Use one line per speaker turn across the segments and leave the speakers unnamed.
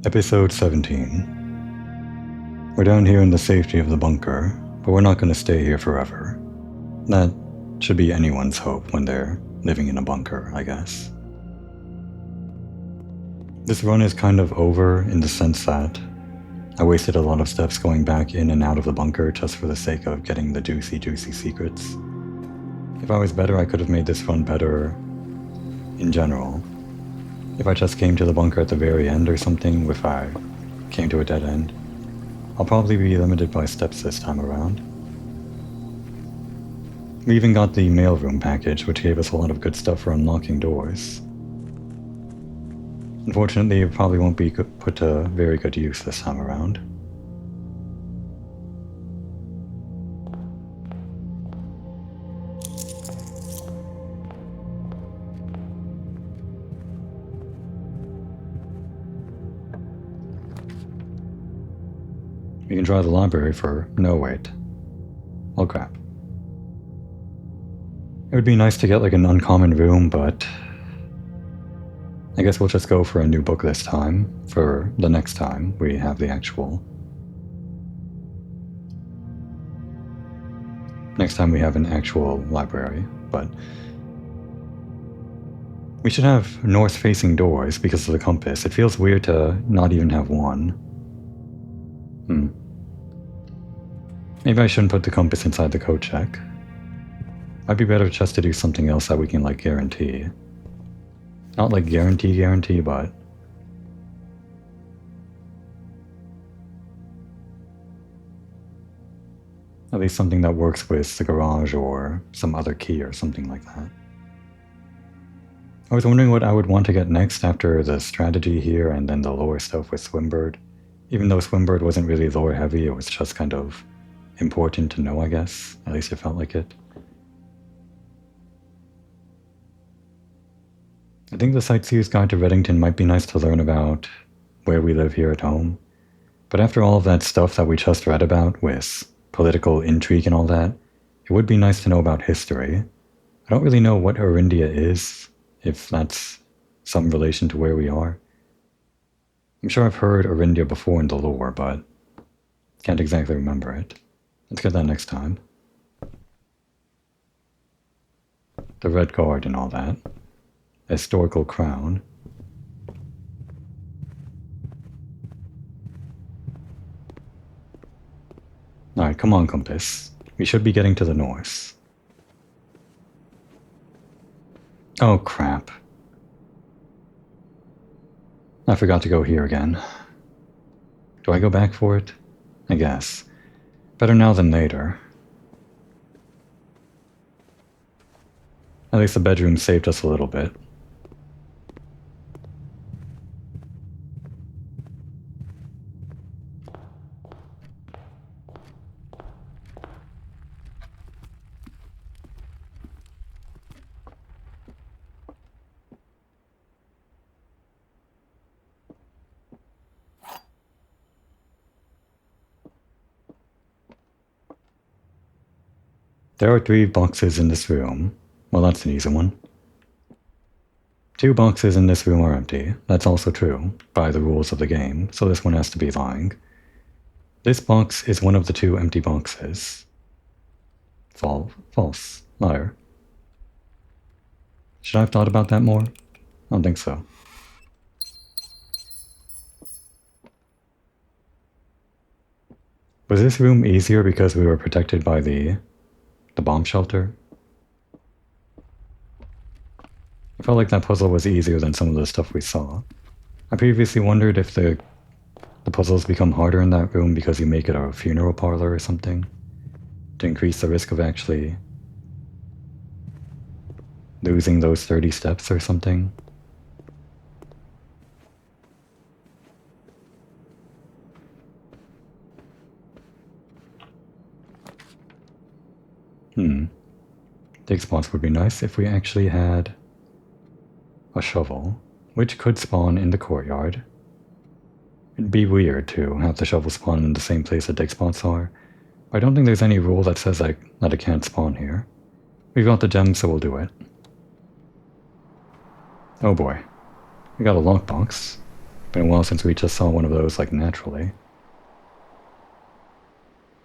Episode 17. We're down here in the safety of the bunker, but we're not going to stay here forever. That should be anyone's hope when they're living in a bunker, I guess. This run is kind of over in the sense that I wasted a lot of steps going back in and out of the bunker just for the sake of getting the juicy secrets. If I was better, I could have made this run better in general. If I just came to the bunker at the very end or something, if I came to a dead end, I'll probably be limited by steps this time around. We even got the mailroom package, which gave us a lot of good stuff for unlocking doors. Unfortunately, it probably won't be put to very good use this time around. We can try the library for... no, wait. Oh crap. It would be nice to get like an uncommon room, but... I guess we'll just go for a new book this time, for the next time we have the actual... next time we have an actual library, but... we should have north-facing doors because of the compass. It feels weird to not even have one. Maybe I shouldn't put the compass inside the code check. Might be better just to do something else that we can like guarantee. Not like guarantee, but... at least something that works with the garage or some other key or something like that. I was wondering what I would want to get next after the strategy here and then the lore stuff with Swimbird. Even though Swimbird wasn't really lore heavy, it was just kind of important to know, I guess. At least it felt like it. I think the Sightseer's Guide to Reddington might be nice to learn about where we live here at home. But after all of that stuff that we just read about with political intrigue and all that, it would be nice to know about history. I don't really know what Orindia is, if that's some relation to where we are. I'm sure I've heard Orindia before in the lore, but can't exactly remember it. Let's get that next time. The Red Guard and all that. Historical Crown. Alright, come on, compass. We should be getting to the north. Oh, crap. I forgot to go here again. Do I go back for it? I guess. Better now than later. At least the bedroom saved us a little bit. There are 3 boxes in this room. Well, that's an easy one. 2 boxes in this room are empty. That's also true, by the rules of the game, so this one has to be lying. This box is one of the 2 empty boxes. False. Liar. Should I have thought about that more? I don't think so. Was this room easier because we were protected by the bomb shelter? I felt like that puzzle was easier than some of the stuff we saw. I previously wondered if the puzzles become harder in that room because you make it a funeral parlor or something, to increase the risk of actually losing those 30 steps or something. Dig spots would be nice if we actually had a shovel, which could spawn in the courtyard. It'd be weird to have the shovel spawn in the same place that dig spots are. I don't think there's any rule that says that it can't spawn here. We've got the gems, so we'll do it. Oh boy. We got a lockbox. Been a while since we just saw one of those, like, naturally.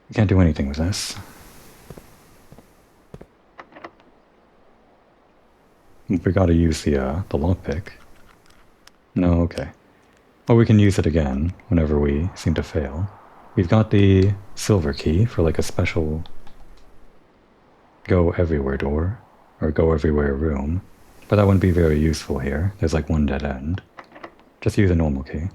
We can't do anything with this. We gotta use the lockpick. No, okay. Well, we can use it again whenever we seem to fail. We've got the silver key for like a special go everywhere door, or go everywhere room, but that wouldn't be very useful here. There's like one dead end. Just use a normal key.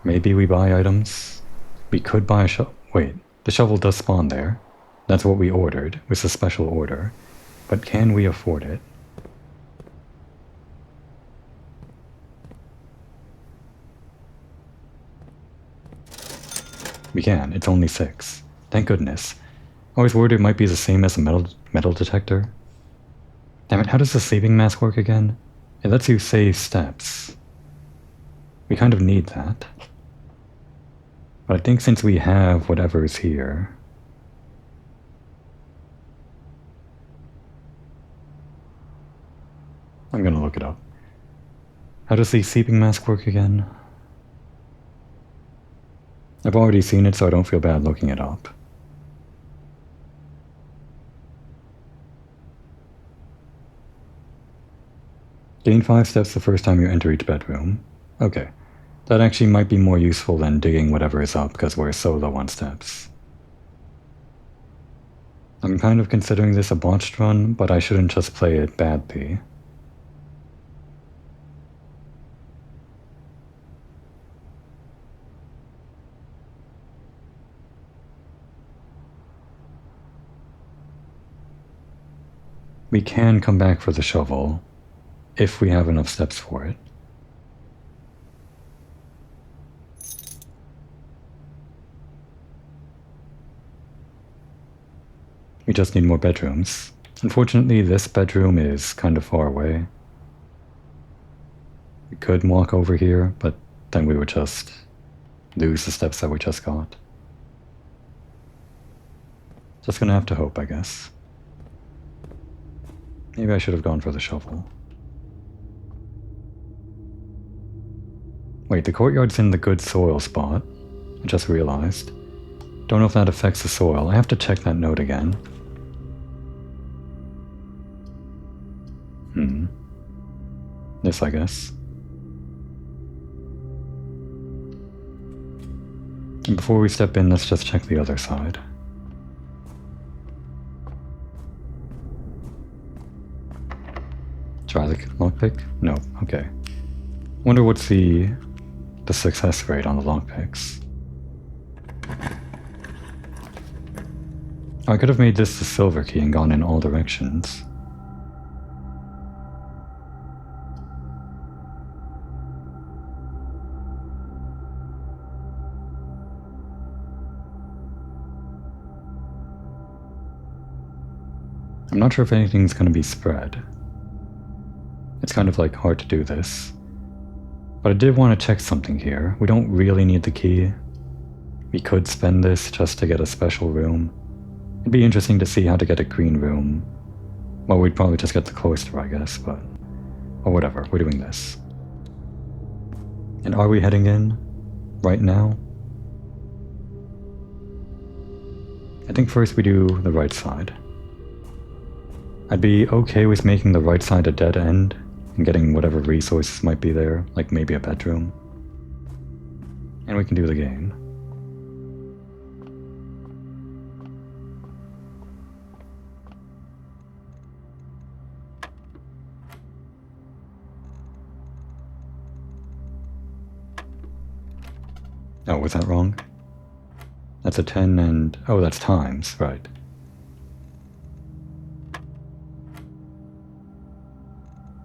Maybe we buy items? We could buy a shovel. Wait, the shovel does spawn there. That's what we ordered. It was a special order. But can we afford it? We can. It's only 6. Thank goodness. I was worried it might be the same as a metal detector. Damn it, how does the saving mask work again? It lets you save steps. We kind of need that. But I think since we have whatever is here... I'm gonna look it up. How does the sleeping mask work again? I've already seen it, so I don't feel bad looking it up. Gain 5 steps the first time you enter each bedroom. Okay. That actually might be more useful than digging whatever is up, because we're so low on steps. I'm kind of considering this a botched run, but I shouldn't just play it badly. We can come back for the shovel, if we have enough steps for it. We just need more bedrooms. Unfortunately, this bedroom is kind of far away. We could walk over here, but then we would just lose the steps that we just got. Just gonna have to hope, I guess. Maybe I should have gone for the shovel. Wait, the courtyard's in the good soil spot. I just realized. Don't know if that affects the soil. I have to check that note again. This, I guess. And before we step in, let's just check the other side. Try the lockpick? No, okay. Wonder what's the success rate on the lockpicks. I could have made this the silver key and gone in all directions. I'm not sure if anything's going to be spread. It's kind of like hard to do this. But I did want to check something here. We don't really need the key. We could spend this just to get a special room. It'd be interesting to see how to get a green room. Well, we'd probably just get the cloister, I guess, but... or whatever, we're doing this. And are we heading in? Right now? I think first we do the right side. I'd be okay with making the right side a dead end and getting whatever resources might be there, like maybe a bedroom. And we can do the game. Oh, was that wrong? That's a 10 and... oh, that's times, right.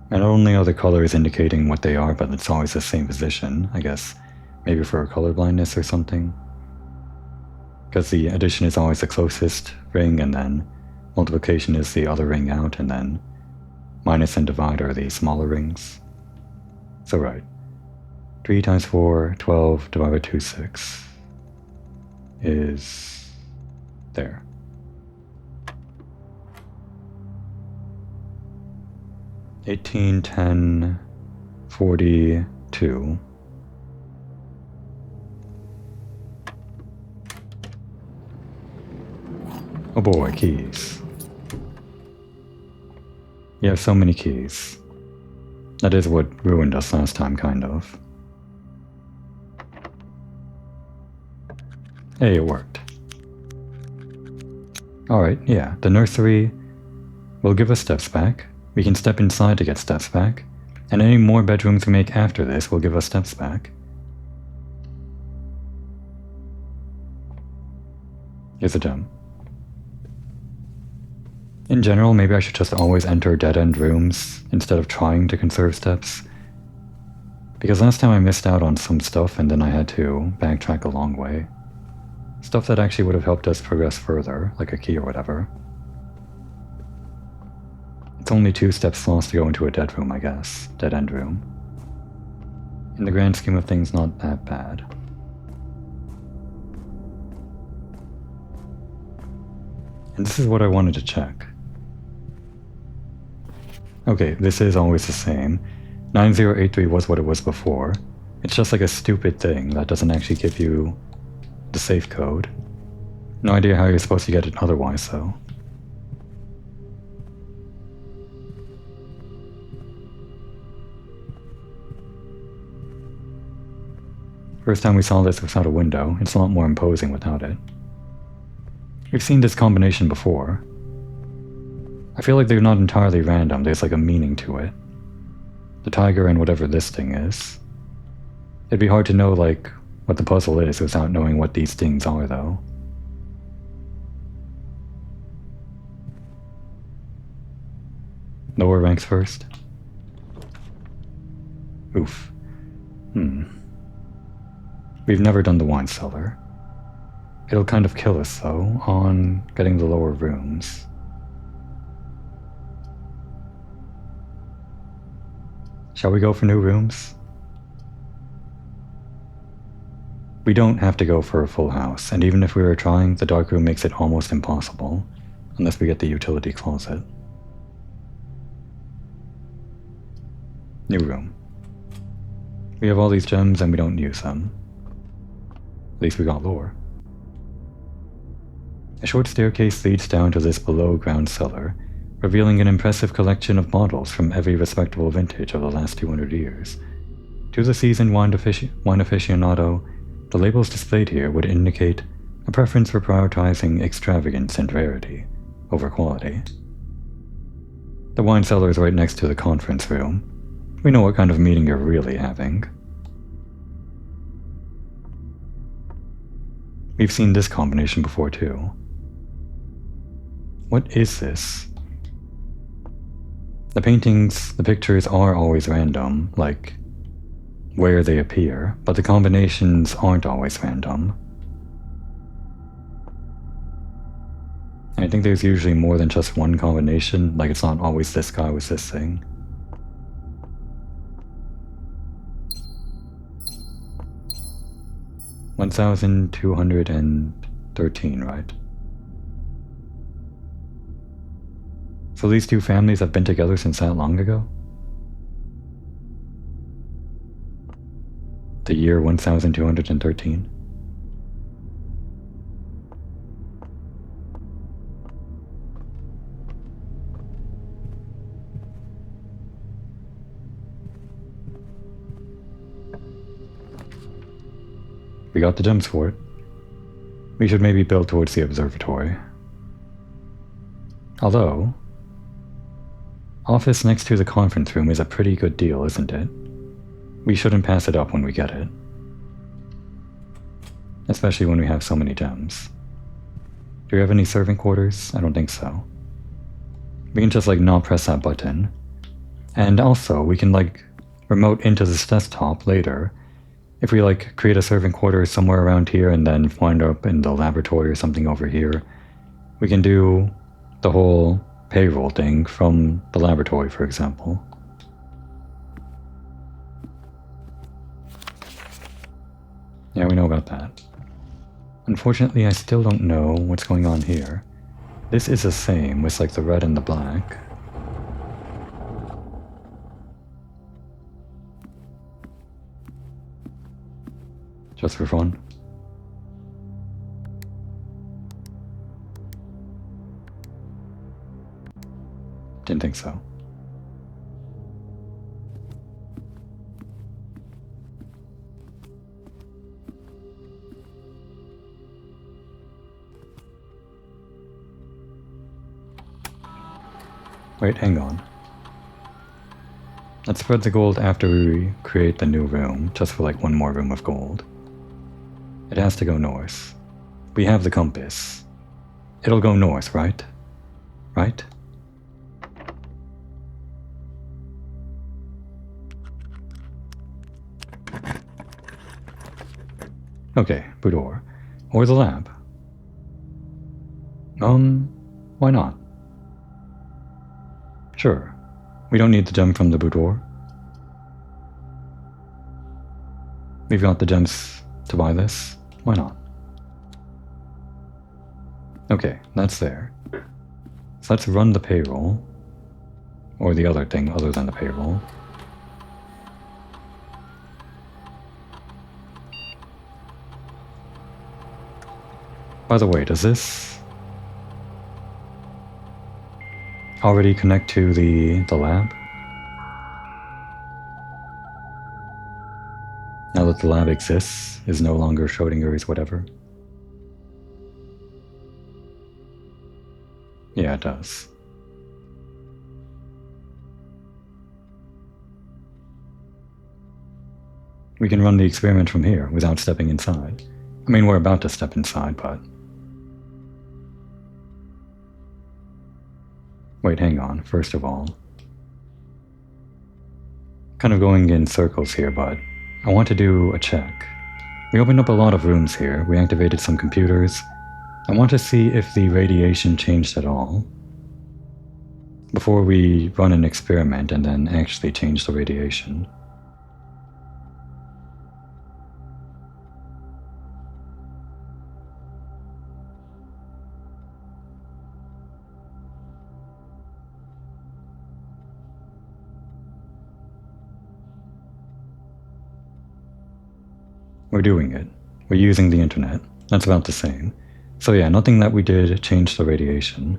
And not only are the colors indicating what they are, but it's always the same position, I guess. Maybe for color blindness or something. Because the addition is always the closest ring, and then multiplication is the other ring out, and then minus and divide are the smaller rings. So right. 3 times 4, 12, divided by 2, 6. Is... there. 18, 10, 42. Oh boy, keys. You have so many keys. That is what ruined us last time, kind of. Hey, it worked. Alright, yeah, the nursery will give us steps back. We can step inside to get steps back. And any more bedrooms we make after this will give us steps back. Here's a gem. In general, maybe I should just always enter dead-end rooms instead of trying to conserve steps. Because last time I missed out on some stuff and then I had to backtrack a long way. Stuff that actually would have helped us progress further, like a key or whatever. It's only 2 steps lost to go into a dead room, I guess. Dead-end room. In the grand scheme of things, not that bad. And this is what I wanted to check. Okay, this is always the same. 9083 was what it was before. It's just like a stupid thing that doesn't actually give you the safe code. No idea how you're supposed to get it otherwise, though. First time we saw this without a window, it's a lot more imposing without it. We've seen this combination before. I feel like they're not entirely random, there's like a meaning to it. The tiger and whatever this thing is. It'd be hard to know, like, what the puzzle is without knowing what these things are, though. Lower ranks first? Oof. We've never done the wine cellar. It'll kind of kill us, though, on getting the lower rooms. Shall we go for new rooms? We don't have to go for a full house, and even if we were trying, the dark room makes it almost impossible, unless we get the utility closet. New room. We have all these gems and we don't use them. At least we got lore. A short staircase leads down to this below-ground cellar, revealing an impressive collection of bottles from every respectable vintage of the last 200 years. To the seasoned wine aficionado, the labels displayed here would indicate a preference for prioritizing extravagance and rarity over quality. The wine cellar is right next to the conference room. We know what kind of meeting you're really having. We've seen this combination before too. What is this? The paintings, the pictures are always random, like where they appear, but the combinations aren't always random. I think there's usually more than just one combination, like it's not always this guy with this thing. $1,213, right? So these two families have been together since that long ago? The year 1213? We got the gems for it. We should maybe build towards the observatory. Although, office next to the conference room is a pretty good deal, isn't it? We shouldn't pass it up when we get it. Especially when we have so many gems. Do we have any servant quarters? I don't think so. We can just like not press that button. And also, we can like remote into this desktop later. If we like create a servant quarters somewhere around here and then wind up in the laboratory or something over here, we can do the whole payroll thing from the laboratory, for example. Yeah, we know about that. Unfortunately, I still don't know what's going on here. This is the same with like the red and the black. Just for fun. Didn't think so. Wait, hang on. Let's spread the gold after we create the new room, just for like one more room of gold. It has to go north. We have the compass. It'll go north, right? Right? Okay, boudoir. Or the lab. Why not? Sure. We don't need the gem from the boudoir. We've got the gems to buy this. Why not? Okay, that's there. So let's run the payroll. Or the other thing other than the payroll. By the way, does this already connect to the lab? Now that the lab exists, is no longer Schrodinger's whatever? Yeah, it does. We can run the experiment from here without stepping inside. I mean, we're about to step inside, but... Wait, hang on. First of all, kind of going in circles here, but I want to do a check. We opened up a lot of rooms here. We activated some computers. I want to see if the radiation changed at all before we run an experiment and then actually change the radiation. We're doing it. We're using the internet. That's about the same. So yeah, nothing that we did changed the radiation.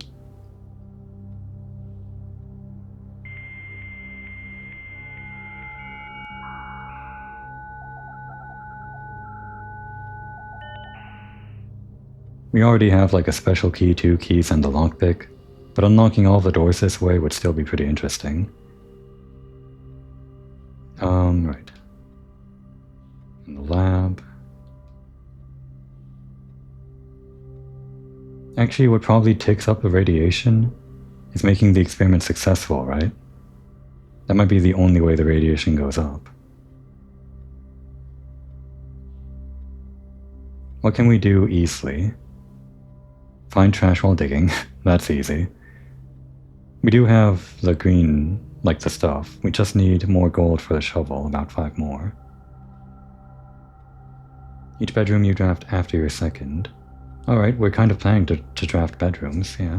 We already have like a special key, 2 keys, and the lockpick, but unlocking all the doors this way would still be pretty interesting. Right. In the lab. Actually, what probably takes up the radiation is making the experiment successful, right? That might be the only way the radiation goes up. What can we do easily? Find trash while digging. That's easy. We do have the green, like the stuff. We just need more gold for the shovel, about 5 more. Each bedroom you draft after your second. Alright, we're kind of planning to draft bedrooms, yeah.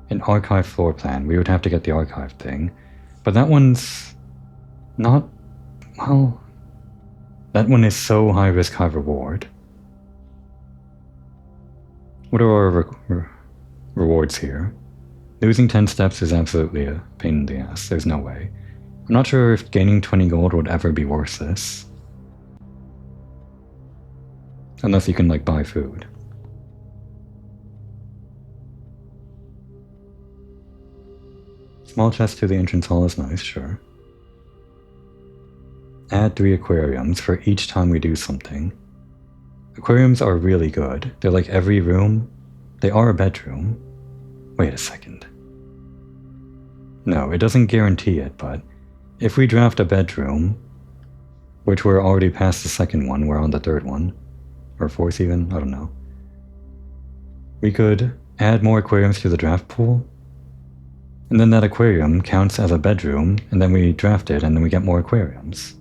An archive floor plan. We would have to get the archive thing. But that one's not... well... that one is so high risk, high reward. What are our rewards here? Losing 10 steps is absolutely a pain in the ass. There's no way. I'm not sure if gaining 20 gold would ever be worth this. Unless you can, like, buy food. Small chest to the entrance hall is nice, sure. Add 3 aquariums for each time we do something. Aquariums are really good. They're like every room. They are a bedroom. Wait a second. No, it doesn't guarantee it, but if we draft a bedroom, which we're already past the second one, we're on the third one, or fourth even, I don't know. We could add more aquariums to the draft pool, and then that aquarium counts as a bedroom, and then we draft it, and then we get more aquariums.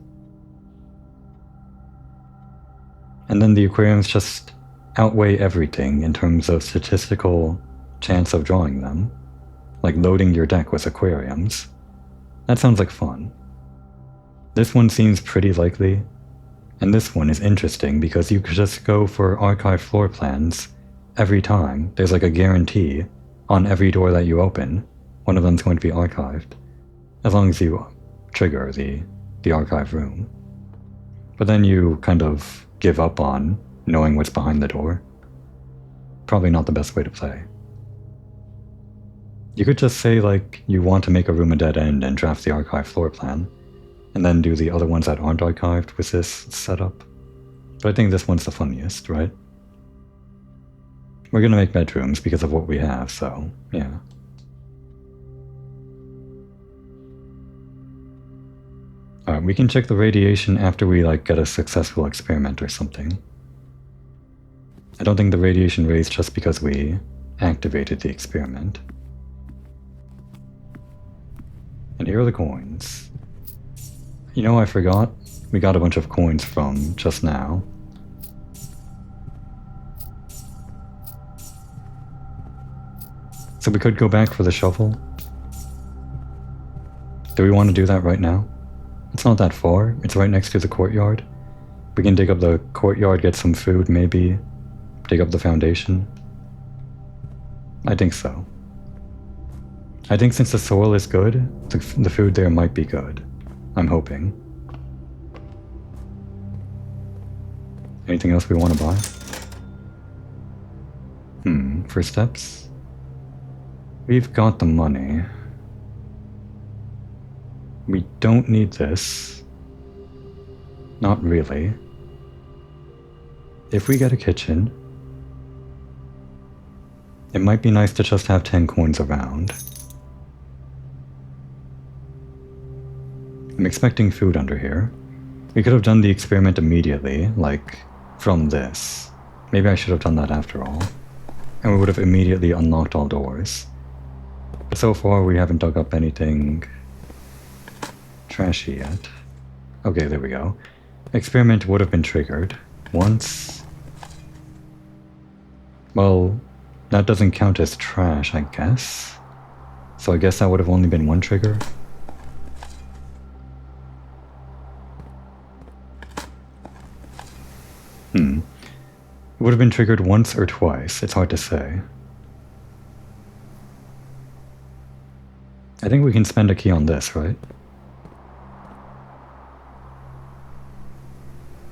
And then the aquariums just outweigh everything in terms of statistical chance of drawing them, like loading your deck with aquariums. That sounds like fun. This one seems pretty likely. And this one is interesting because you could just go for archive floor plans every time. There's like a guarantee on every door that you open, one of them's going to be archived, as long as you trigger the archive room. But then you kind of give up on knowing what's behind the door. Probably not the best way to play. You could just say like you want to make a room a dead end and draft the archive floor plan, and then do the other ones that aren't archived with this setup. But I think this one's the funniest, right? We're gonna make bedrooms because of what we have, so yeah. Alright, we can check the radiation after we like get a successful experiment or something. I don't think the radiation raised just because we activated the experiment. And here are the coins. You know, I forgot. We got a bunch of coins from just now. So we could go back for the shovel. Do we want to do that right now? It's not that far. It's right next to the courtyard. We can dig up the courtyard, get some food, maybe. Dig up the foundation. I think so. I think since the soil is good, the food there might be good. I'm hoping. Anything else we want to buy? For steps? We've got the money. We don't need this. Not really. If we get a kitchen, it might be nice to just have 10 coins around. I'm expecting food under here. We could have done the experiment immediately, like, from this. Maybe I should have done that after all. And we would have immediately unlocked all doors. But so far we haven't dug up anything trashy yet. Okay, there we go. Experiment would have been triggered once. Well, that doesn't count as trash, I guess. So I guess that would have only been one trigger. It would have been triggered once or twice, it's hard to say. I think we can spend a key on this, right?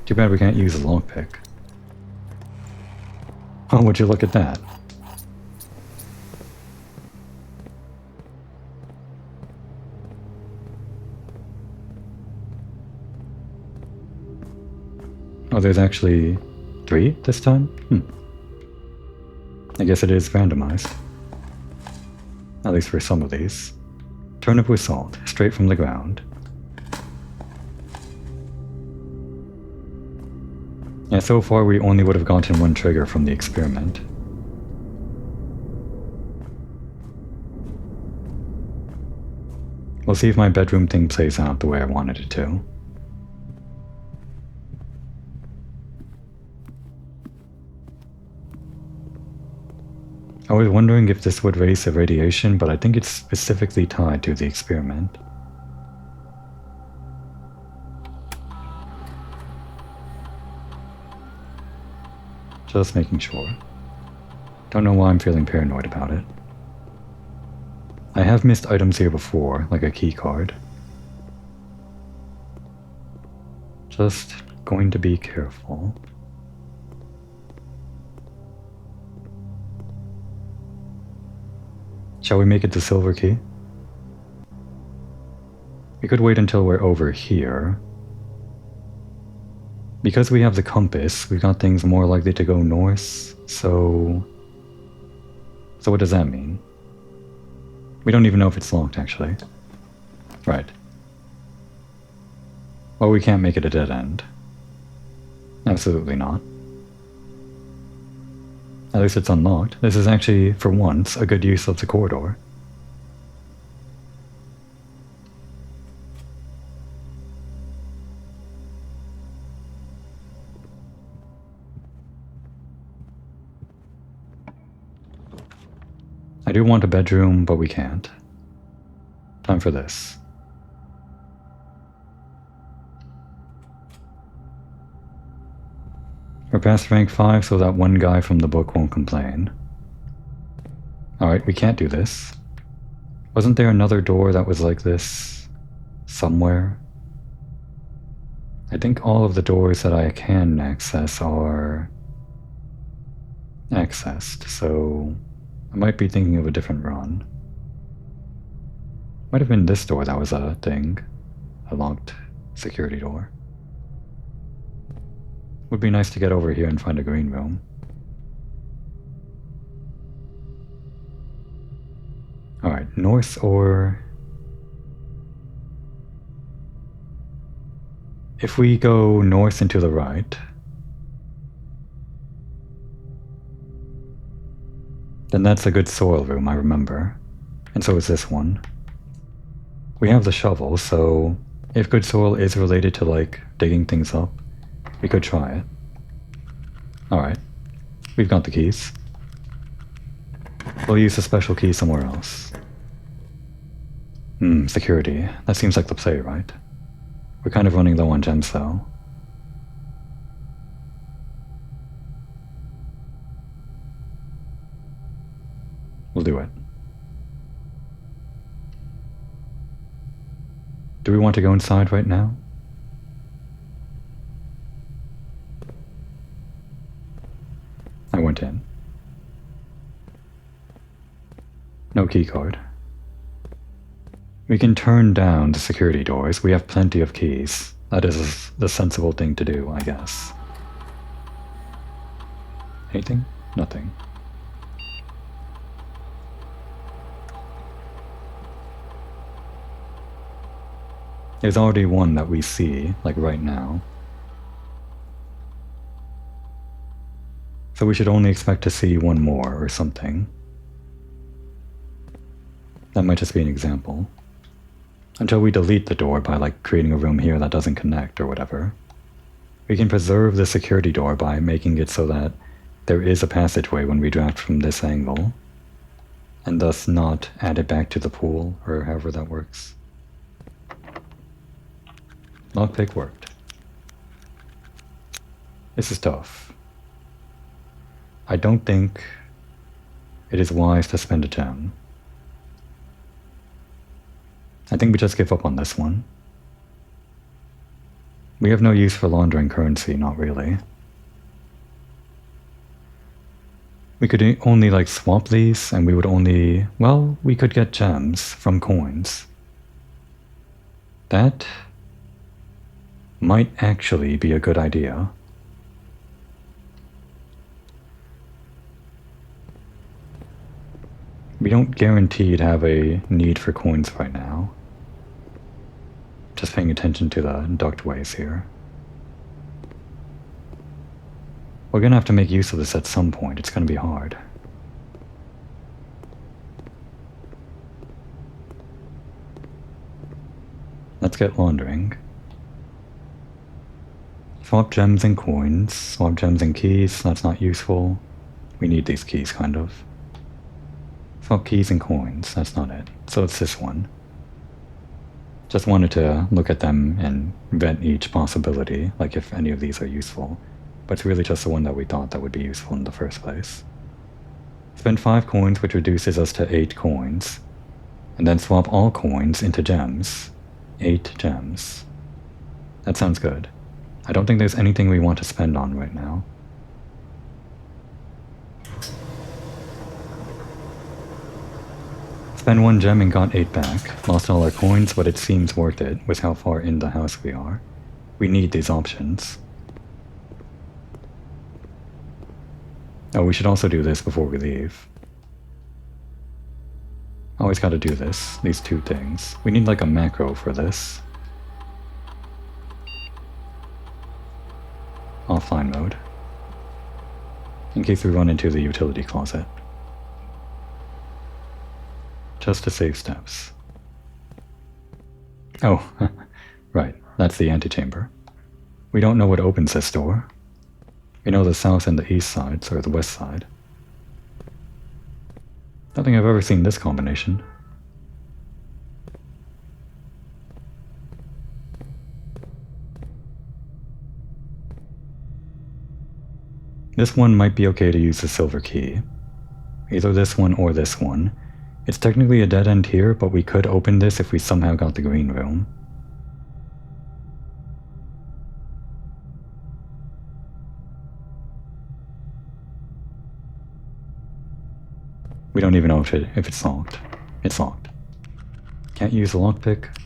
Too bad we can't use a lockpick. Oh, would you look at that? Oh, there's actually 3 this time? I guess it is randomized. At least for some of these. Turnip with salt, straight from the ground. Yeah, so far we only would have gotten 1 trigger from the experiment. We'll see if my bedroom thing plays out the way I wanted it to. I was wondering if this would raise the radiation, but I think it's specifically tied to the experiment. Just making sure. Don't know why I'm feeling paranoid about it. I have missed items here before, like a key card. Just going to be careful. Shall we make it the silver key? We could wait until we're over here. Because we have the compass, we've got things more likely to go north, so what does that mean? We don't even know if it's locked, actually. Right. Well, we can't make it a dead end. Absolutely not. At least it's unlocked. This is actually, for once, a good use of the corridor. I do want a bedroom, but we can't. Time for this. We're past rank 5, so that one guy from the book won't complain. Alright, we can't do this. Wasn't there another door that was like this somewhere? I think all of the doors that I can access are accessed, so I might be thinking of a different run. Might have been this door that was a thing. A locked security door. Would be nice to get over here and find a green room. Alright, north or... If we go north and to the right, then that's a good soil room, I remember. And so is this one. We have the shovel, so if good soil is related to, like, digging things up, we could try it. Alright. We've got the keys. We'll use the special key somewhere else. Security. That seems like the play, right? We're kind of running low on gems, though. We'll do it. Do we want to go inside right now? I went in. No keycard. We can turn down the security doors. We have plenty of keys. That is the sensible thing to do, I guess. Anything? Nothing. There's already one that we see, like right now. So we should only expect to see one more or something. That might just be an example. Until we delete the door by, like, creating a room here that doesn't connect or whatever. We can preserve the security door by making it so that there is a passageway when we draft from this angle, and thus not add it back to the pool, or however that works. Lockpick worked. This is tough. I don't think it is wise to spend a gem. I think we just give up on this one. We have no use for laundering currency, not really. We could only, like, swap these, and we would only... Well, we could get gems from coins. That might actually be a good idea. We don't guaranteed have a need for coins right now. Just paying attention to the ductways here. We're gonna have to make use of this at some point. It's gonna be hard. Let's get laundering. Swap gems and coins. Swap gems and keys. That's not useful. We need these keys, kind of. Swap keys and coins. That's not it. So it's this one. Just wanted to look at them and vet each possibility, like if any of these are useful. But it's really just the one that we thought that would be useful in the first place. Spend 5 coins, which reduces us to 8 coins. And then swap all coins into gems. 8 gems. That sounds good. I don't think there's anything we want to spend on right now. Spend 1 gem and got 8 back. Lost all our coins, but it seems worth it with how far in the house we are. We need these options. Oh, we should also do this before we leave. Always gotta do this, these 2 things. We need, like, a macro for this. Offline mode. In case we run into the utility closet. Just to save steps. Oh, right, that's the antechamber. We don't know what opens this door. We know the south and the east sides, or the west side. Don't think I've ever seen this combination. This one might be okay to use the silver key. Either this one or this one. It's technically a dead end here, but we could open this if we somehow got the green room. We don't even know if it's locked. It's locked. Can't use the lockpick.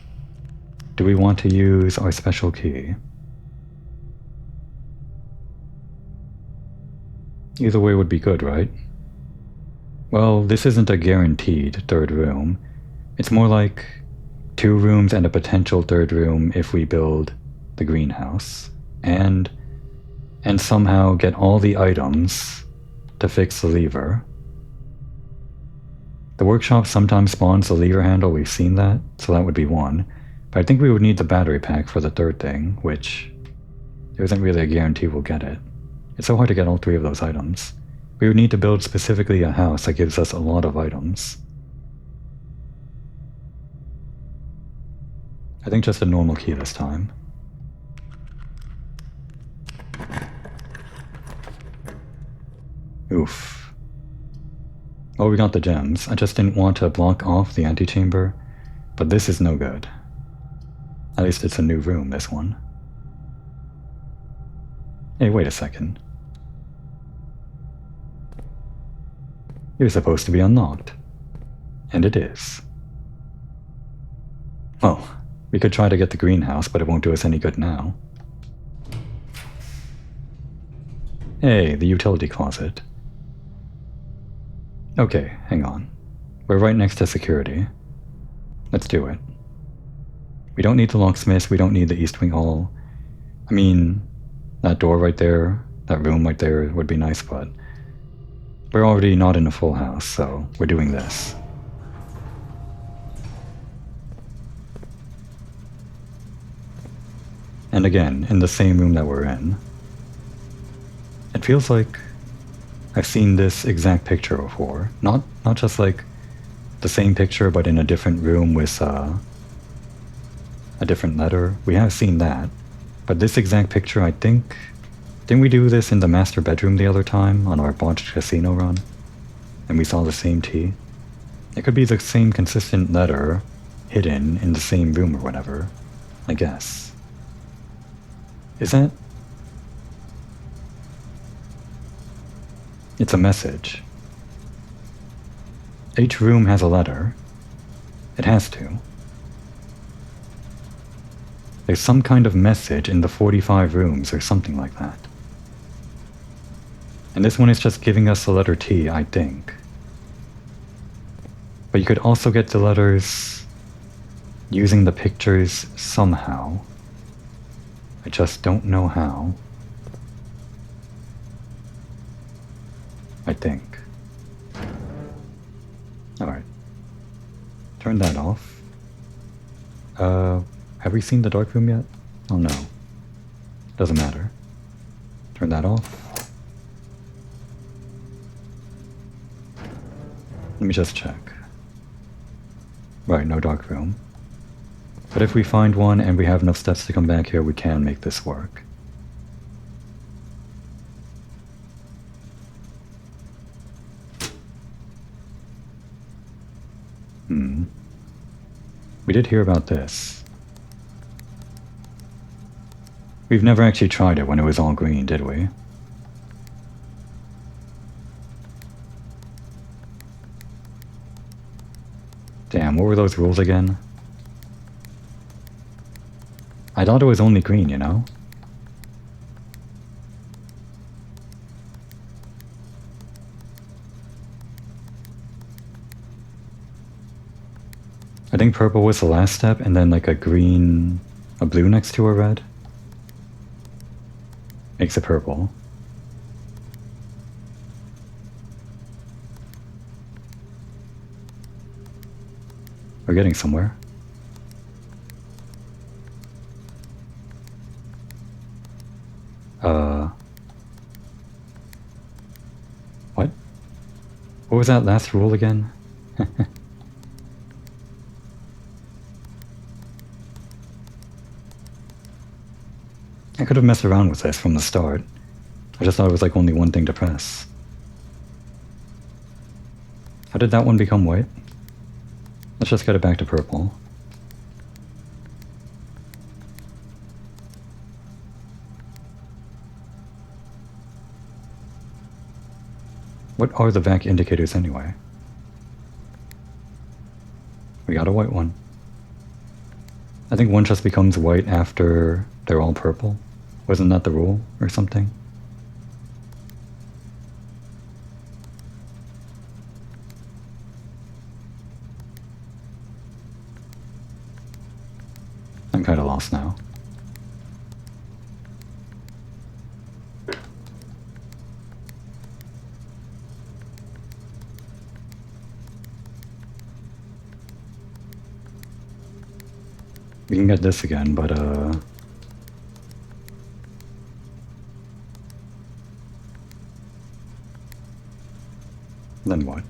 Do we want to use our special key? Either way would be good, right? Well, this isn't a guaranteed third room. It's more like 2 rooms and a potential third room if we build the greenhouse. And somehow get all the items to fix the lever. The workshop sometimes spawns the lever handle, we've seen that, so that would be one. But I think we would need the battery pack for the third thing, which there isn't really a guarantee we'll get it. It's so hard to get all 3 of those items. We would need to build specifically a house that gives us a lot of items. I think just a normal key this time. Oof. Oh, we got the gems. I just didn't want to block off the antechamber, but this is no good. At least it's a new room, this one. Hey, wait a second. You're supposed to be unlocked. And it is. Well, we could try to get the greenhouse, but it won't do us any good now. Hey, the utility closet. Okay, hang on. We're right next to security. Let's do it. We don't need the locksmith, we don't need the East Wing Hall. I mean, that door right there, that room right there would be nice, but we're already not in a full house, so we're doing this. And again, in the same room that we're in. It feels like I've seen this exact picture before. Not just like the same picture, but in a different room with a different letter. We have seen that. But this exact picture, I think... Didn't we do this in the master bedroom the other time on our botched casino run? And we saw the same T? It could be the same consistent letter hidden in the same room or whatever, I guess. Is that... It's a message. Each room has a letter. It has to. There's some kind of message in the 45 rooms or something like that. And this one is just giving us the letter T, I think. But you could also get the letters using the pictures somehow. I just don't know how. I think. Alright. Turn that off. Have we seen the dark room yet? Oh no. Doesn't matter. Turn that off. Let me just check. Right, no dark room. But if we find one and we have enough steps to come back here, we can make this work. We did hear about this. We've never actually tried it when it was all green, did we? Damn, what were those rules again? I thought it was only green, you know? I think purple was the last step, and then like a blue next to a red. Makes it purple. We're getting somewhere. What? What was that last rule again? I could have messed around with this from the start. I just thought it was like only one thing to press. How did that one become white? Let's just get it back to purple. What are the VAC indicators anyway? We got a white one. I think one just becomes white after they're all purple. Wasn't that the rule or something? I'm kind of lost now. We can get this again, but then what?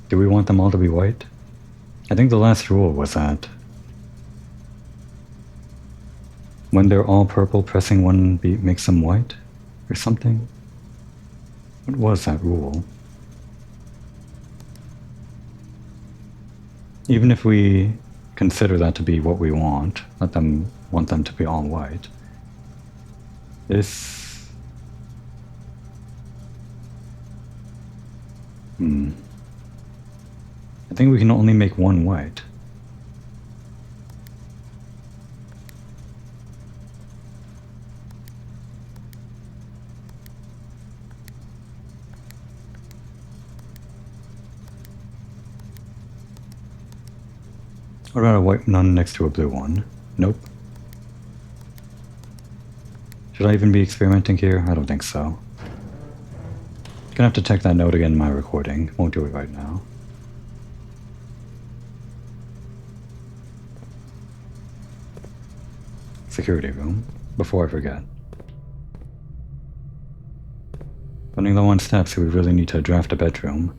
Do we want them all to be white? I think the last rule was that when they're all purple, pressing one beat makes them white or something. What was that rule? Even if we consider that to be what we want them to be all white, this... I think we can only make one white. What about a white nun next to a blue one? Nope. Should I even be experimenting here? I don't think so. Gonna have to check that note again in my recording. Won't do it right now. Security room, before I forget. Running low on steps, so we really need to draft a bedroom.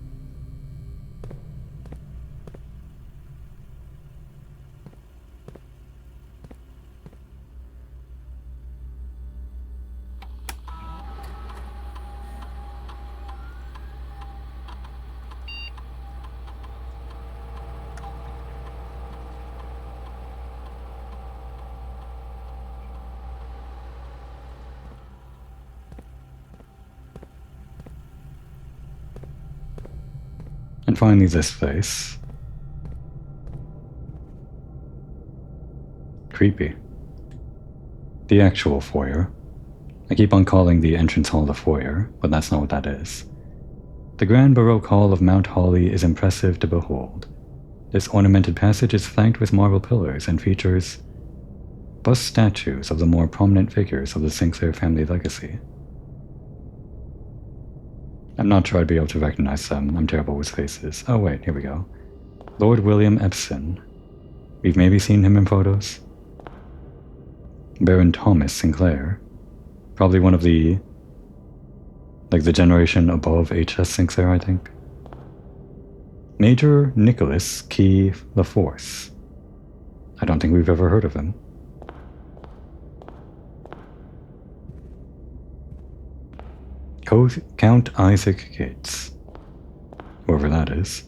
And finally this face. Creepy. The actual foyer. I keep on calling the entrance hall the foyer, but that's not what that is. The grand Baroque hall of Mount Holly is impressive to behold. This ornamented passage is flanked with marble pillars and features bust statues of the more prominent figures of the Sinclair family legacy. I'm not sure I'd be able to recognize them. I'm terrible with faces. Oh wait, here we go. Lord William Epson. We've maybe seen him in photos. Baron Thomas Sinclair. Probably one of the... like the generation above H.S. Sinclair, I think. Major Nicholas Key IV. I don't think we've ever heard of him. Count Isaac Gates, whoever that is.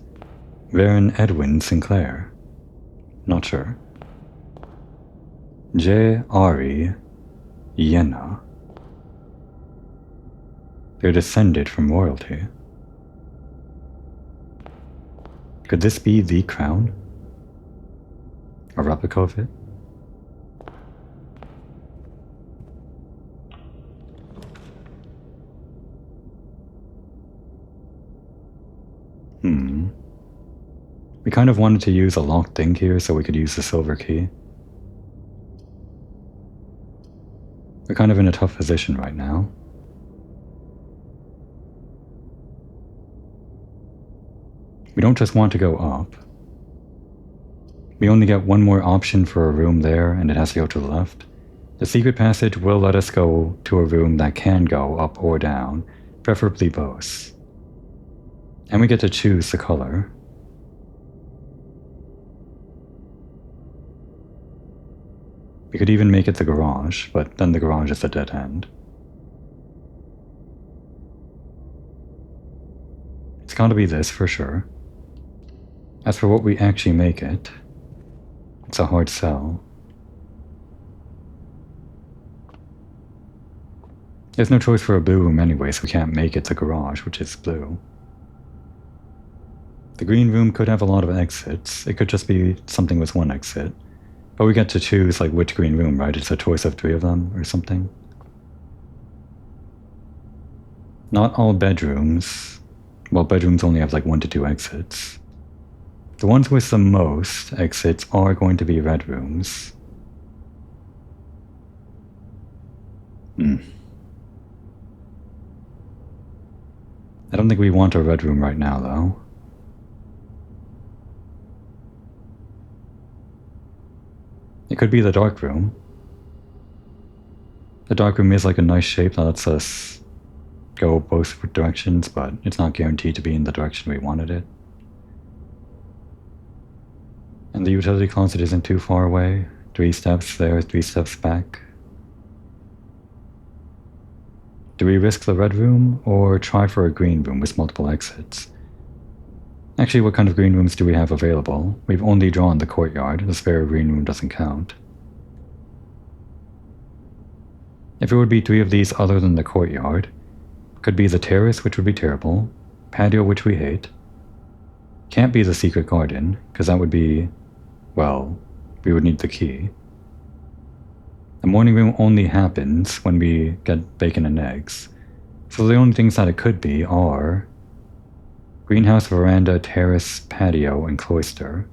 Baron Edwin Sinclair, not sure. J. Ari Iena. They're descended from royalty. Could this be the crown? A replica of it? We kind of wanted to use a locked thing here so we could use the silver key. We're kind of in a tough position right now. We don't just want to go up. We only get one more option for a room there, and it has to go to the left. The secret passage will let us go to a room that can go up or down, preferably both. And we get to choose the color. We could even make it the garage, but then the garage is a dead end. It's gotta be this for sure. As for what we actually make it, it's a hard sell. There's no choice for a blue room anyway, so we can't make it the garage, which is blue. The green room could have a lot of exits. It could just be something with one exit. But we get to choose like which green room, right? It's a choice of 3 of them or something. Not all bedrooms. Well, bedrooms only have like 1 to 2 exits. The ones with the most exits are going to be red rooms. I don't think we want a red room right now, though. It could be the dark room. The dark room is like a nice shape that lets us go both directions, but it's not guaranteed to be in the direction we wanted it. And the utility closet isn't too far away. 3 steps there, 3 steps back. Do we risk the red room, or try for a green room with multiple exits? Actually, what kind of green rooms do we have available? We've only drawn the courtyard. The spare green room doesn't count. If it would be 3 of these other than the courtyard, could be the terrace, which would be terrible, patio, which we hate. Can't be the secret garden, because that would be, well, we would need the key. The morning room only happens when we get bacon and eggs. So the only things that it could be are greenhouse, veranda, terrace, patio, and cloister.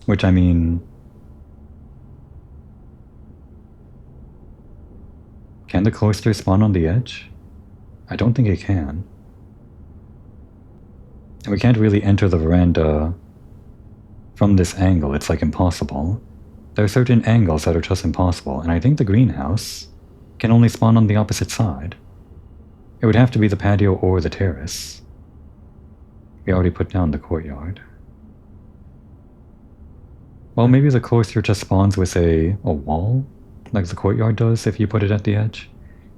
Which, I mean, can the cloister spawn on the edge? I don't think it can. And we can't really enter the veranda from this angle. It's like impossible. There are certain angles that are just impossible, and I think the greenhouse can only spawn on the opposite side. It would have to be the patio or the terrace. We already put down the courtyard. Well, maybe the cloister just spawns with a wall, like the courtyard does if you put it at the edge.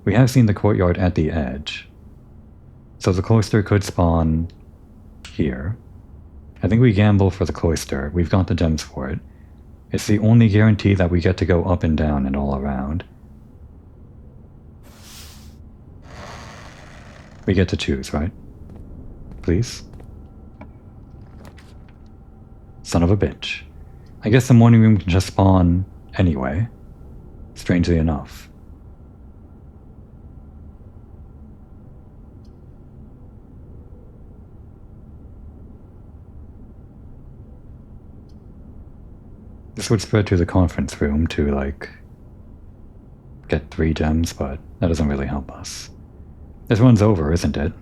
We have seen the courtyard at the edge. So the cloister could spawn here. I think we gamble for the cloister. We've got the gems for it. It's the only guarantee that we get to go up and down and all around. We get to choose, right? Please? Son of a bitch. I guess the morning room can just spawn anyway. Strangely enough. This would spread to the conference room to, like, get 3 gems, but that doesn't really help us. This one's over, isn't it?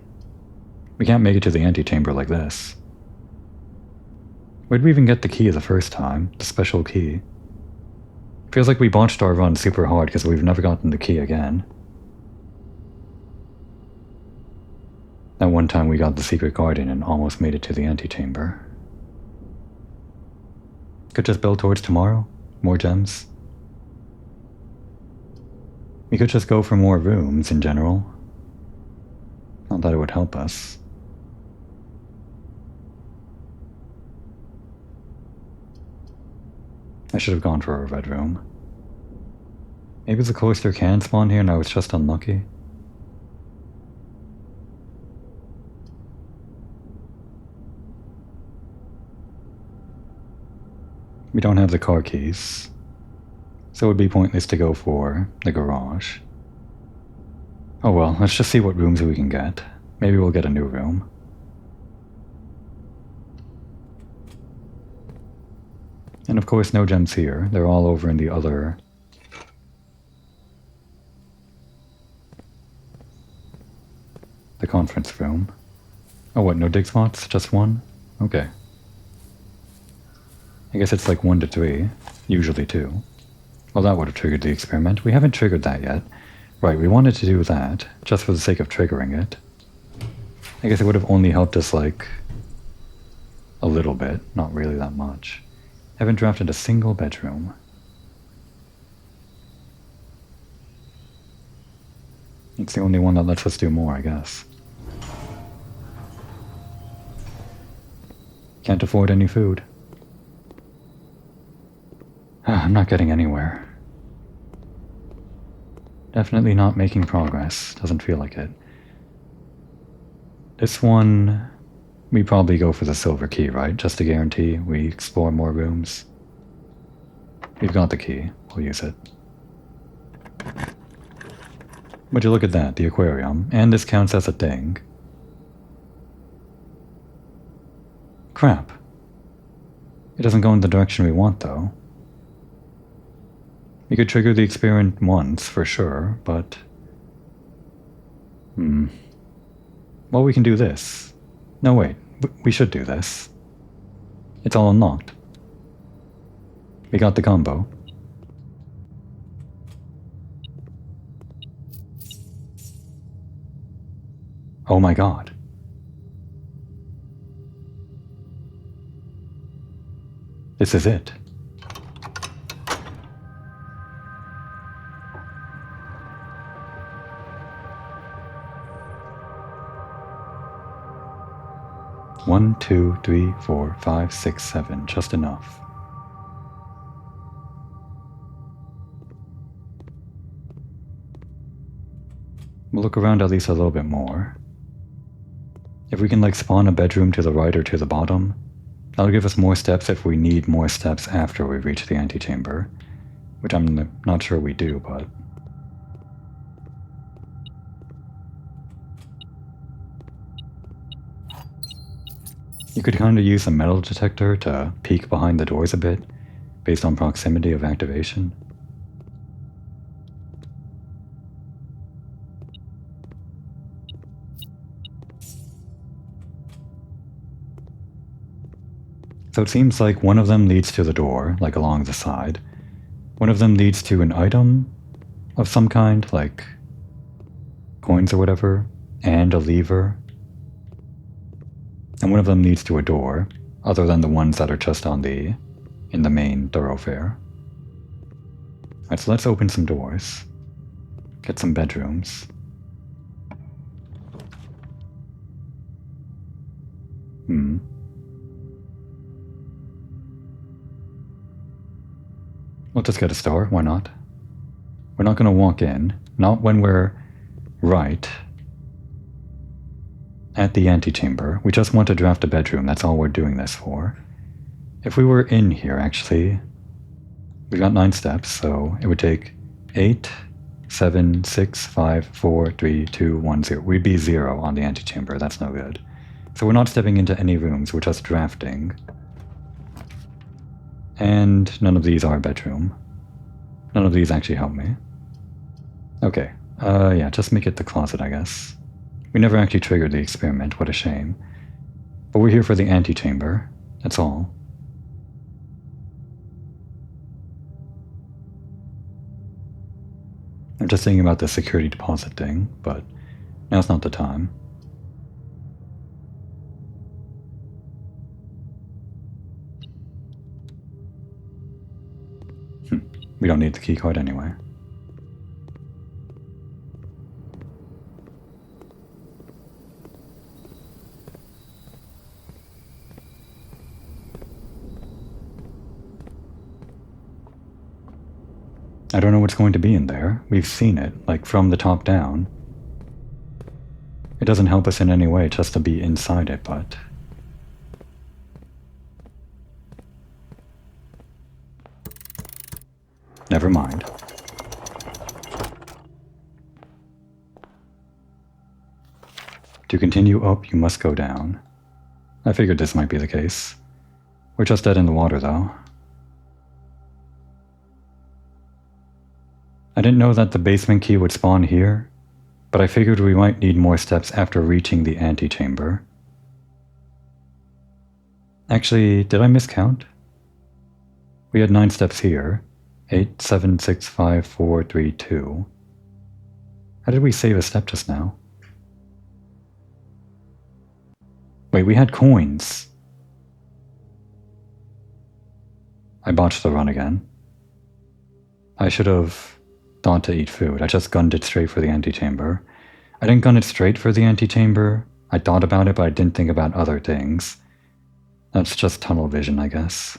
We can't make it to the antechamber like this. Where'd we even get the key the first time? The special key? Feels like we botched our run super hard because we've never gotten the key again. That one time we got the secret garden and almost made it to the antechamber. Could just build towards tomorrow. More gems. We could just go for more rooms in general. Not that it would help us. I should have gone for a red room. Maybe the cloister can spawn here and I was just unlucky. We don't have the car keys, so it would be pointless to go for the garage. Oh well, let's just see what rooms we can get. Maybe we'll get a new room. And of course, no gems here. They're all over in the other... the conference room. Oh what, no dig spots? Just 1? Okay. I guess it's like 1 to 3, usually 2. Well, that would have triggered the experiment. We haven't triggered that yet. Right, we wanted to do that, just for the sake of triggering it. I guess it would have only helped us, like, a little bit, not really that much. Haven't drafted a single bedroom. It's the only one that lets us do more, I guess. Can't afford any food. I'm not getting anywhere. Definitely not making progress. Doesn't feel like it. This one, we probably go for the silver key, right? Just to guarantee we explore more rooms. We've got the key. We'll use it. Would you look at that, the aquarium, and this counts as a thing. Crap. It doesn't go in the direction we want, though. We could trigger the experiment once, for sure, but... Well, we can do this. No, wait. We should do this. It's all unlocked. We got the combo. Oh my god. This is it. One, two, three, 4, 5, 6, 7. Just enough. We'll look around at least a little bit more. If we can like spawn a bedroom to the right or to the bottom, that'll give us more steps if we need more steps after we reach the antechamber, which I'm not sure we do, but... You could kind of use a metal detector to peek behind the doors a bit, based on proximity of activation. So it seems like one of them leads to the door, like along the side. One of them leads to an item of some kind, like coins or whatever, and a lever. And one of them leads to a door, other than the ones that are just in the main thoroughfare. Alright, so let's open some doors. Get some bedrooms. We'll just get a star, why not? We're not going to walk in, not when we're right at the antechamber. We just want to draft a bedroom, that's all we're doing this for. If we were in here, actually, we've got 9 steps, so it would take 8, 7, 6, 5, 4, 3, 2, 1, 0. We'd be 0 on the antechamber, that's no good. So we're not stepping into any rooms, we're just drafting. And none of these are a bedroom. None of these actually help me. Okay, yeah, just make it the closet, I guess. We never actually triggered the experiment, what a shame. But we're here for the antechamber, that's all. I'm just thinking about the security deposit thing, but now's not the time. We don't need the keycard anyway. I don't know what's going to be in there. We've seen it, like from the top down. It doesn't help us in any way just to be inside it, but... Never mind. To continue up, you must go down. I figured this might be the case. We're just dead in the water, though. I didn't know that the basement key would spawn here, but I figured we might need more steps after reaching the antechamber. Actually, did I miscount? We had 9 steps here. 8, 7, 6, 5, 4, 3, 2. How did we save a step just now? Wait, we had coins. I botched the run again. I should have thought to eat food. I just gunned it straight for the antechamber. I didn't gun it straight for the antechamber. I thought about it, but I didn't think about other things. That's just tunnel vision, I guess.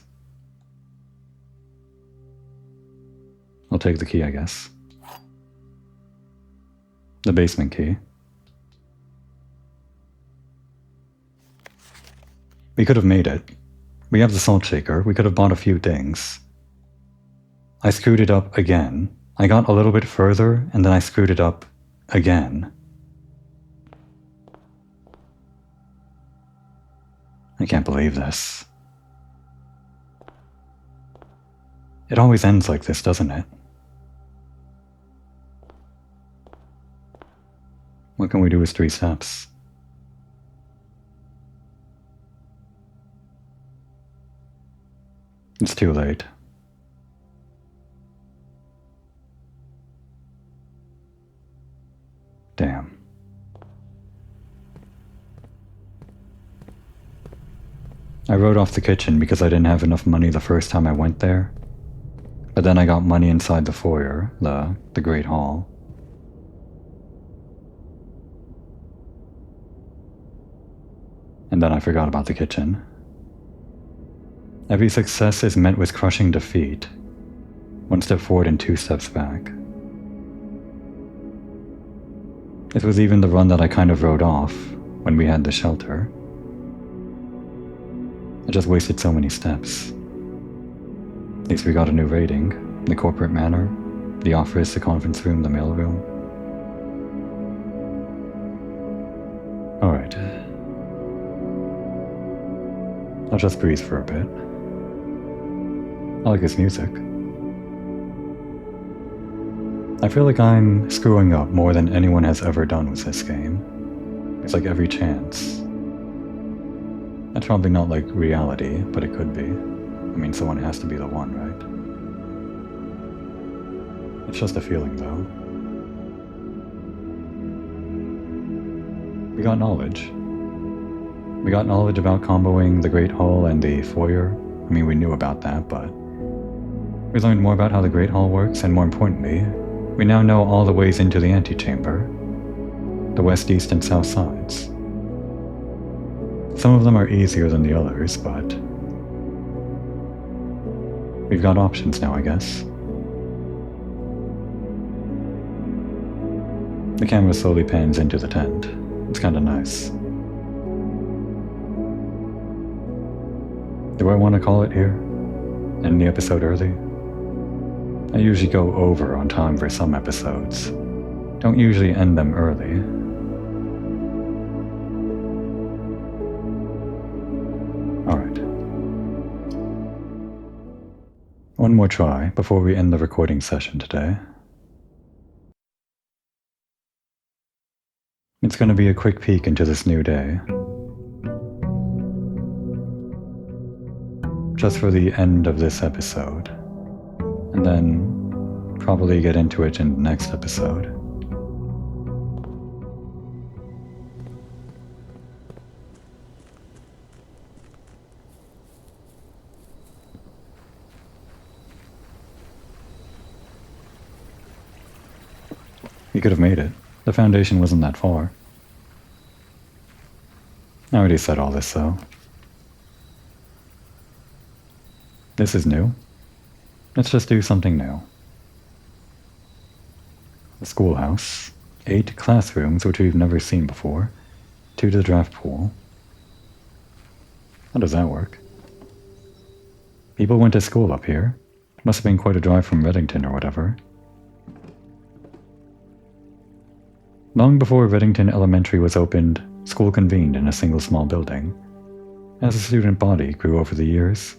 I'll take the key, I guess. The basement key. We could have made it. We have the salt shaker. We could have bought a few things. I screwed it up again. I got a little bit further, and then I screwed it up again. I can't believe this. It always ends like this, doesn't it? What can we do with 3 steps? It's too late. Damn. I wrote off the kitchen because I didn't have enough money the first time I went there. But then I got money inside the foyer, the Great Hall. And then I forgot about the kitchen. Every success is met with crushing defeat. 1 step forward and 2 steps back. It was even the run that I kind of wrote off when we had the shelter. I just wasted so many steps. At least we got a new rating. The corporate manor, the office, the conference room, the mailroom. Alright. I'll just breathe for a bit. I like his music. I feel like I'm screwing up more than anyone has ever done with this game. It's like every chance. That's probably not like reality, but it could be. I mean, someone has to be the one, right? It's just a feeling, though. We got knowledge. We got knowledge about comboing the Great Hall and the foyer. I mean, we knew about that, but we learned more about how the Great Hall works, and more importantly, we now know all the ways into the antechamber. The west, east, and south sides. Some of them are easier than the others, but we've got options now, I guess. The camera slowly pans into the tent. It's kinda nice. Do I want to call it here? End the episode early? I usually go over on time for some episodes. Don't usually end them early. Alright. One more try before we end the recording session today. It's going to be a quick peek into this new day. Just for the end of this episode. And then probably get into it in the next episode. You could have made it. The foundation wasn't that far. I already said all this, though. This is new. Let's just do something new. The schoolhouse. 8 classrooms, which we've never seen before. 2 to the draft pool. How does that work? People went to school up here. Must have been quite a drive from Reddington or whatever. Long before Reddington Elementary was opened, school convened in a single small building. As the student body grew over the years,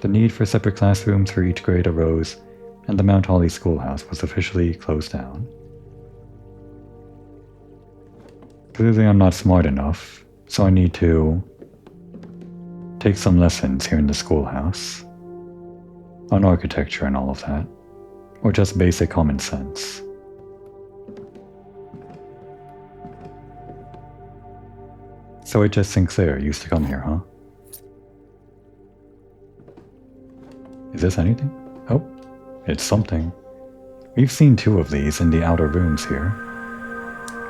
the need for separate classrooms for each grade arose, and the Mount Holly Schoolhouse was officially closed down. Clearly I'm not smart enough, so I need to take some lessons here in the schoolhouse. On architecture and all of that. Or just basic common sense. So H.S. Sinclair used to come here, huh? Is this anything? Oh, it's something. We've seen 2 of these in the outer rooms here.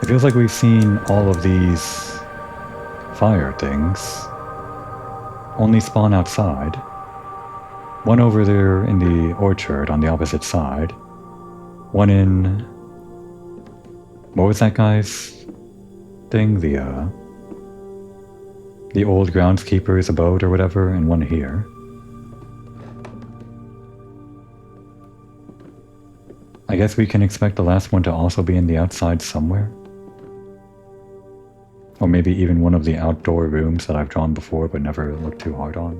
It feels like we've seen all of these fire things only spawn outside. One over there in the orchard on the opposite side. One in... what was that guy's thing? The old groundskeeper's abode or whatever, and one here. I guess we can expect the last one to also be in the outside somewhere. Or maybe even one of the outdoor rooms that I've drawn before but never looked too hard on.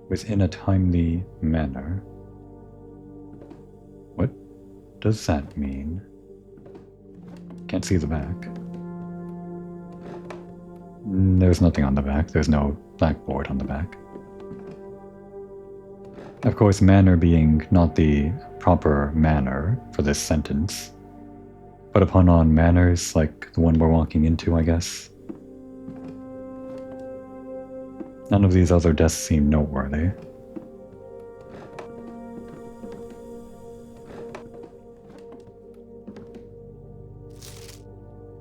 Within a timely manner. What does that mean? Can't see the back. There's nothing on the back. There's no blackboard on the back. Of course, manner being not the proper manner for this sentence, but a pun on manners like the one we're walking into, I guess. None of these other desks seem noteworthy.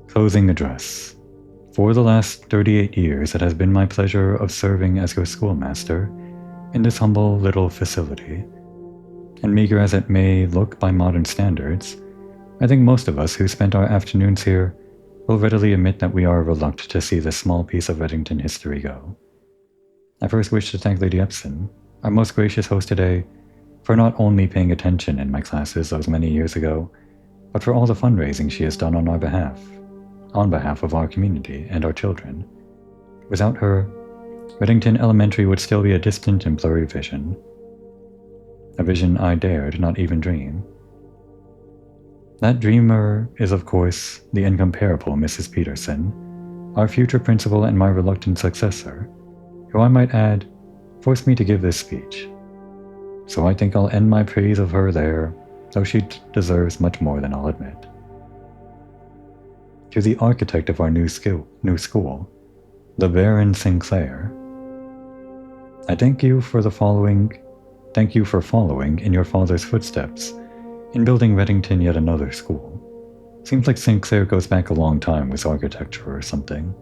Closing address. For the last 38 years, it has been my pleasure of serving as your schoolmaster in this humble little facility. And meager as it may look by modern standards, I think most of us who spent our afternoons here will readily admit that we are reluctant to see this small piece of Reddington history go. I first wish to thank Lady Epson, our most gracious host today, for not only paying attention in my classes those many years ago, but for all the fundraising she has done on our behalf, on behalf of our community and our children. Without her, Reddington Elementary would still be a distant and blurry vision. A vision I dared not even dream. That dreamer is, of course, the incomparable Mrs. Peterson, our future principal and my reluctant successor, who I might add, forced me to give this speech. So I think I'll end my praise of her there, though she deserves much more than I'll admit. To the architect of our new school, the Baron Sinclair, I thank you for following in your father's footsteps in building Reddington yet another school. Seems like Sinclair goes back a long time with architecture or something.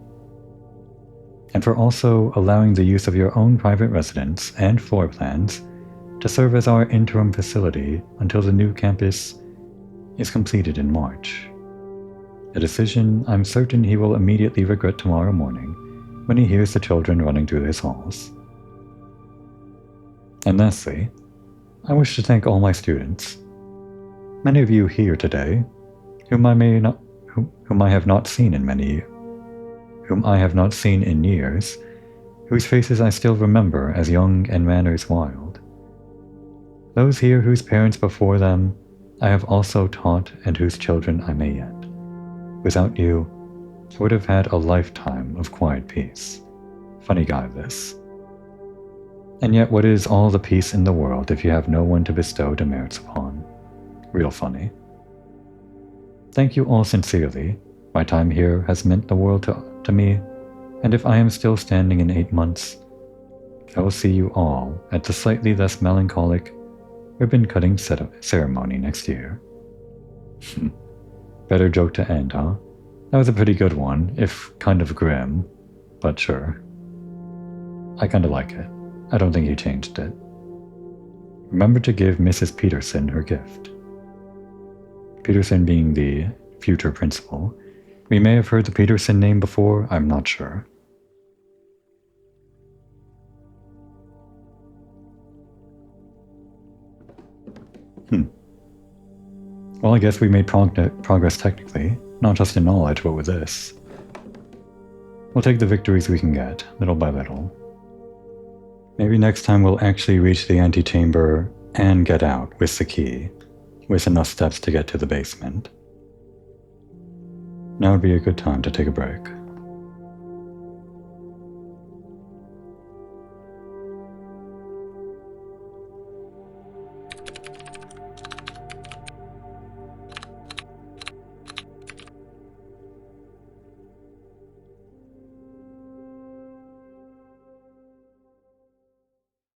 And for also allowing the use of your own private residence and floor plans to serve as our interim facility until the new campus is completed in March. A decision I'm certain he will immediately regret tomorrow morning when he hears the children running through his halls. And lastly, I wish to thank all my students. Many of you here today, whom I have not seen in years, whose faces I still remember as young and manners wild. Those here whose parents before them I have also taught and whose children I may yet. Without you, I would have had a lifetime of quiet peace. Funny guy, this. And yet what is all the peace in the world if you have no one to bestow demerits upon? Real funny. Thank you all sincerely. My time here has meant the world to me, and if I am still standing in 8 months, I will see you all at the slightly less melancholic ribbon-cutting ceremony next year. Better joke to end, huh? That was a pretty good one, if kind of grim, but sure. I kinda like it. I don't think he changed it. Remember to give Mrs. Peterson her gift. Peterson being the future principal. We may have heard the Peterson name before, I'm not sure. Well, I guess we made progress technically, not just in knowledge, but with this. We'll take the victories we can get, little by little. Maybe next time we'll actually reach the antechamber and get out with the key, with enough steps to get to the basement. Now would be a good time to take a break.